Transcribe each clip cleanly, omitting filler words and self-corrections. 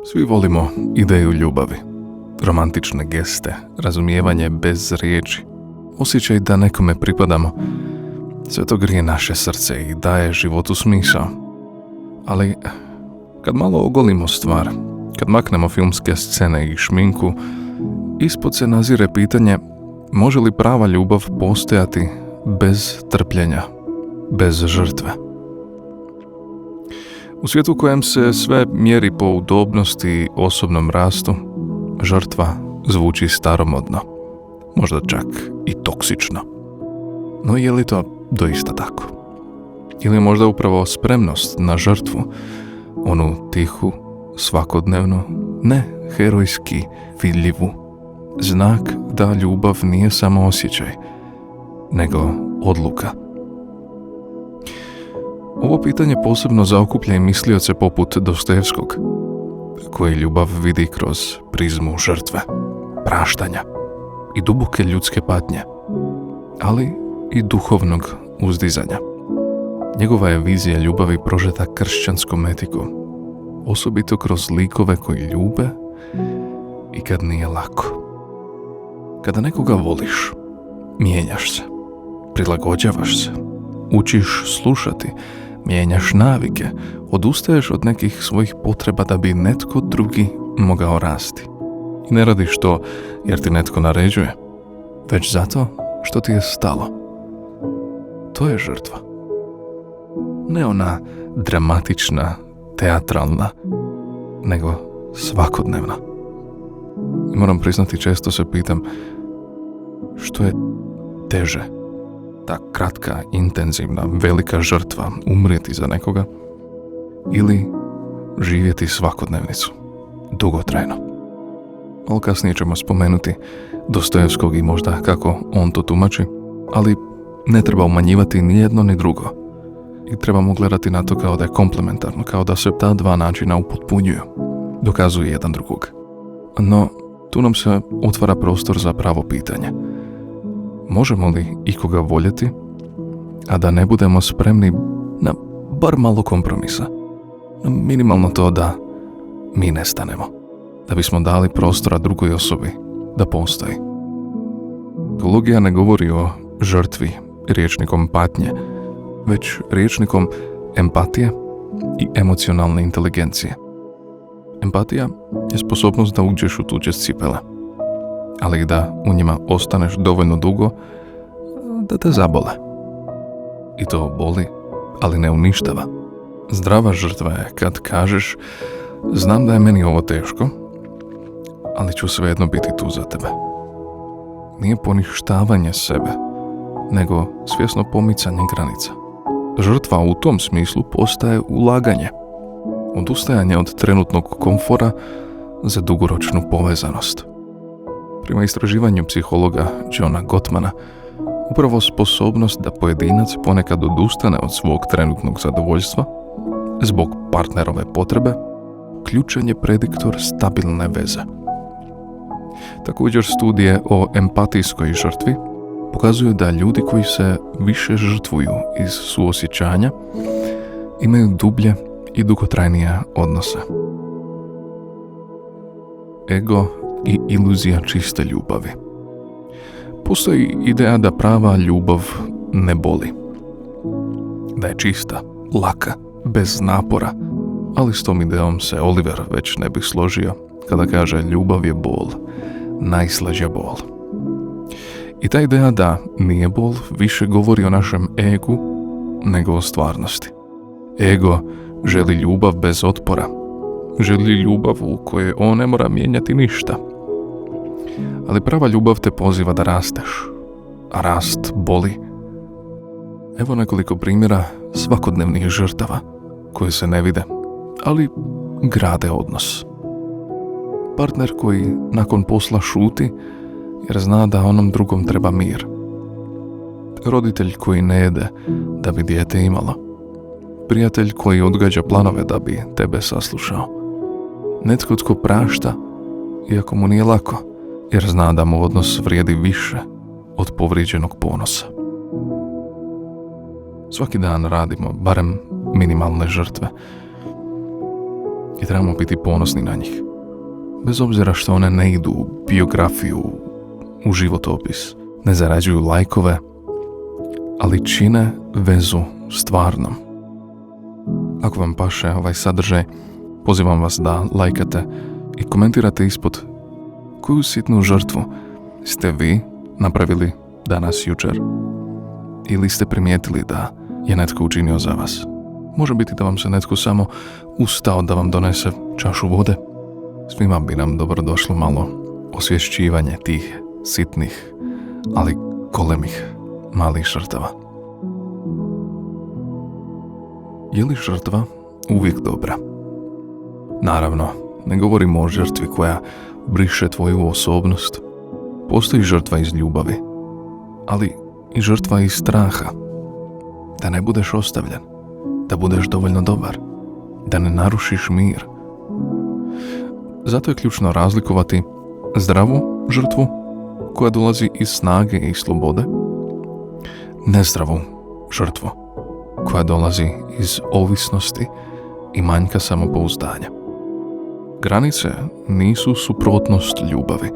Svi volimo ideju ljubavi, romantične geste, razumijevanje bez riječi, osjećaj da nekome pripadamo. Sve to grije naše srce i daje životu smisao. Ali kad malo ogolimo stvar, kad maknemo filmske scene i šminku, ispod se nazire pitanje može li prava ljubav postojati bez trpljenja, bez žrtve. U svijetu u kojem se sve mjeri po udobnosti i osobnom rastu, žrtva zvuči staromodno, možda čak i toksično. No je li to doista tako? Ili je možda upravo spremnost na žrtvu, onu tihu, svakodnevnu, ne herojski vidljivu, znak da ljubav nije samo osjećaj, nego odluka? Ovo pitanje posebno zaokuplja i mislioce poput Dostojevskog, koji ljubav vidi kroz prizmu žrtve, praštanja i duboke ljudske patnje, ali i duhovnog uzdizanja. Njegova je vizija ljubavi prožeta kršćanskom etikom, osobito kroz likove koji ljube i kad nije lako. Kada nekoga voliš, mijenjaš se, prilagođavaš se, učiš slušati, mijenjaš navike, odustaješ od nekih svojih potreba da bi netko drugi mogao rasti. I ne radiš to jer ti netko naređuje, već zato što ti je stalo. To je žrtva. Ne ona dramatična, teatralna, nego svakodnevna. I moram priznati, često se pitam što je teže, ta kratka, intenzivna, velika žrtva, umrijeti za nekoga ili živjeti svakodnevnicu, dugotrajno. Ali kasnije ćemo spomenuti Dostojevskog i možda kako on to tumači, ali ne treba umanjivati ni jedno ni drugo. I trebamo gledati na to kao da je komplementarno, kao da se ta dva načina upotpunjuju, dokazuju jedan drugog. No, tu nam se otvara prostor za pravo pitanje. Možemo li ikoga voljeti, a da ne budemo spremni na bar malo kompromisa? Minimalno to da mi nestanemo, da bismo dali prostora drugoj osobi da postoji. Ekologija ne govori o žrtvi rječnikom patnje, već rječnikom empatije i emocionalne inteligencije. Empatija je sposobnost da uđeš u tuđe cipele, ali i da u njima ostaneš dovoljno dugo da te zabole. I to boli, ali ne uništava. Zdrava žrtva je kad kažeš znam da je meni ovo teško, ali ću svejedno biti tu za tebe. Nije poništavanje sebe, nego svjesno pomicanje granica. Žrtva u tom smislu postaje ulaganje, odustajanje od trenutnog komfora za dugoročnu povezanost. Prema istraživanju psihologa Johna Gottmana, upravo sposobnost da pojedinac ponekad odustane od svog trenutnog zadovoljstva zbog partnerove potrebe, ključan je prediktor stabilne veze. Također studije o empatijskoj žrtvi pokazuju da ljudi koji se više žrtvuju iz suosjećanja imaju dublje i dugotrajnije odnose. Ego i iluzija čiste ljubavi. Postoji ideja da prava ljubav ne boli, da je čista, laka, bez napora, ali s tom idejom se Oliver već ne bi složio kada kaže ljubav je bol, najslađa bol. I ta ideja da nije bol više govori o našem egu nego o stvarnosti. Ego želi ljubav bez otpora, želi ljubav u kojoj on ne mora mijenjati ništa. Ali prava ljubav te poziva da rasteš, a rast boli. Evo nekoliko primjera svakodnevnih žrtava koje se ne vide, ali grade odnos. Partner koji nakon posla šuti jer zna da onom drugom treba mir. Roditelj koji ne jede da bi dijete imalo. Prijatelj koji odgađa planove da bi tebe saslušao. Netko tko prašta iako mu nije lako, jer zna da mu odnos vrijedi više od povrijeđenog ponosa. Svaki dan radimo barem minimalne žrtve. i trebamo biti ponosni na njih. Bez obzira što one ne idu u biografiju, u životopis, ne zarađuju lajkove, ali čine vezu stvarnom. Ako vam paše ovaj sadržaj, pozivam vas da lajkate i komentirate ispod koju sitnu žrtvu ste vi napravili danas, jučer, ili ste primijetili da je netko učinio za vas. Može biti da vam se netko samo ustao da vam donese čašu vode. Svima bi nam dobro došlo malo osvješćivanje tih sitnih, ali golemih malih žrtava. Je li žrtva uvijek dobra? Naravno, ne govorimo o žrtvi koja briše tvoju osobnost. Postoji žrtva iz ljubavi, ali i žrtva iz straha. Da ne budeš ostavljen, da budeš dovoljno dobar, da ne narušiš mir. Zato je ključno razlikovati zdravu žrtvu koja dolazi iz snage i slobode, nezdravu žrtvu koja dolazi iz ovisnosti i manjka samopouzdanja. Granice nisu suprotnost ljubavi.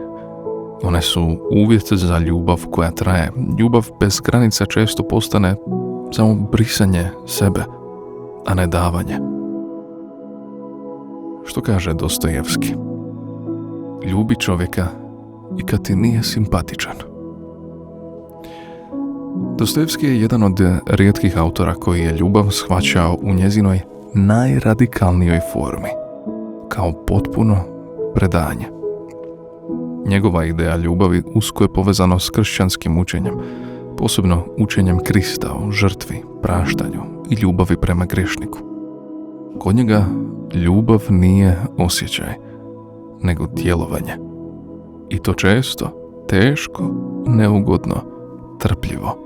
One su uvjet za ljubav koja traje. Ljubav bez granica često postane samo brisanje sebe, a ne davanje. Što kaže Dostojevski? Ljubi čovjeka i kad ti nije simpatičan. Dostojevski je jedan od rijetkih autora koji je ljubav shvaćao u njezinoj najradikalnijoj formi, kao potpuno predanje. Njegova ideja ljubavi usko je povezano s kršćanskim učenjem, posebno učenjem Krista o žrtvi, praštanju i ljubavi prema grešniku. Kod njega ljubav nije osjećaj, nego djelovanje. I to često, teško, neugodno, trpljivo.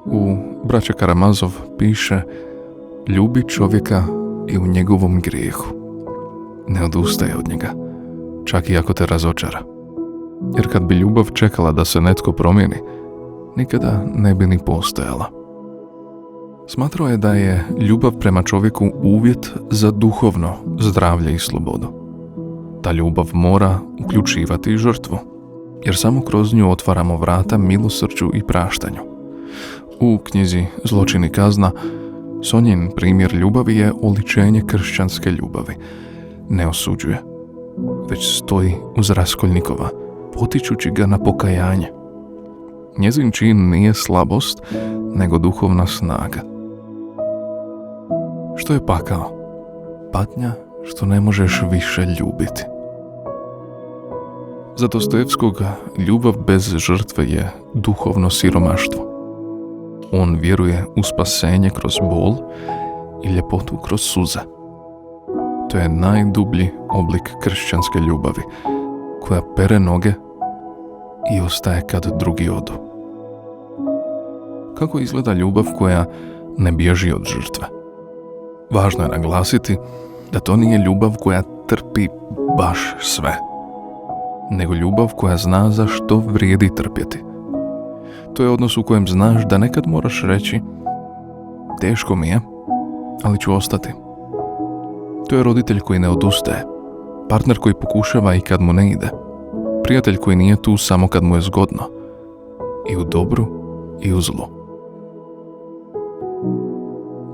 U Braća Karamazov piše: ljubi čovjeka i u njegovom grijehu. Ne odustaje od njega, čak i ako te razočara. Jer kad bi ljubav čekala da se netko promijeni, nikada ne bi ni postojala. Smatrao je da je ljubav prema čovjeku uvjet za duhovno zdravlje i slobodu. Ta ljubav mora uključivati žrtvu, jer samo kroz nju otvaramo vrata milosrđu i praštanju. U knjizi Zločin i kazna Sonjin primjer ljubavi je oličenje kršćanske ljubavi. Ne osuđuje, već stoji uz Raskolnikova, potičući ga na pokajanje. Njezin čin nije slabost, nego duhovna snaga. Što je pakao? Patnja što ne možeš više ljubiti. Za Dostojevskog ljubav bez žrtve je duhovno siromaštvo. On vjeruje u spasenje kroz bol i ljepotu kroz suze. To je najdublji oblik kršćanske ljubavi, koja pere noge i ostaje kad drugi odu. Kako izgleda ljubav koja ne bježi od žrtve? Važno je naglasiti da to nije ljubav koja trpi baš sve, nego ljubav koja zna za što vrijedi trpjeti. To je odnos u kojem znaš da nekad moraš reći: teško mi je, ali ću ostati. To je roditelj koji ne odustaje, partner koji pokušava i kad mu ne ide, prijatelj koji nije tu samo kad mu je zgodno, i u dobru i u zlu.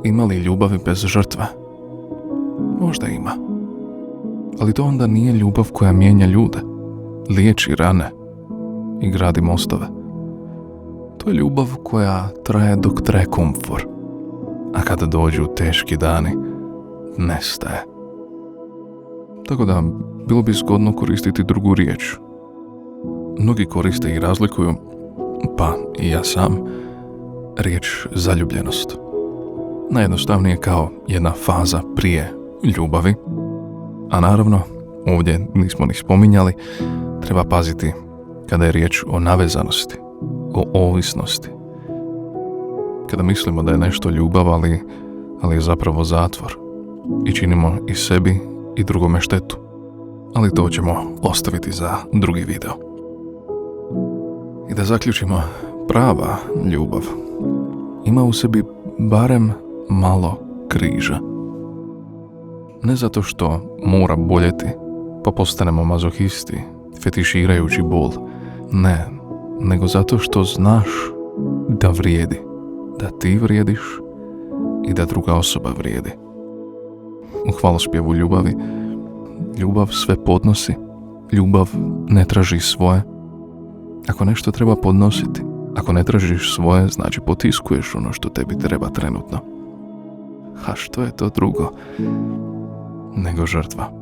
Ima li ljubavi bez žrtve? Možda ima. Ali to onda nije ljubav koja mijenja ljude, liječi rane i gradi mostove. To je ljubav koja traje dok traje komfor, a kada dođu teški dani, nestaje. Tako da, bilo bi zgodno koristiti drugu riječ. Mnogi koriste i razlikuju, pa i ja sam, riječ zaljubljenost. Najjednostavnije kao jedna faza prije ljubavi, a naravno, ovdje nismo ni spominjali, treba paziti kada je riječ o navezanosti, o ovisnosti. Kada mislimo da je nešto ljubav, ali je zapravo zatvor i činimo i sebi i drugome štetu. Ali to ćemo ostaviti za drugi video. I da zaključimo, prava ljubav ima u sebi barem malo križa. Ne zato što mora boljeti, pa postanemo mazohisti, fetiširajući bol. Ne, nego zato što znaš da vrijedi, da ti vrijediš i da druga osoba vrijedi. U hvalospjevu ljubavi, ljubav sve podnosi, ljubav ne traži svoje. Ako nešto treba podnositi, ako ne tražiš svoje, znači potiskuješ ono što tebi treba trenutno. A što je to drugo nego žrtva?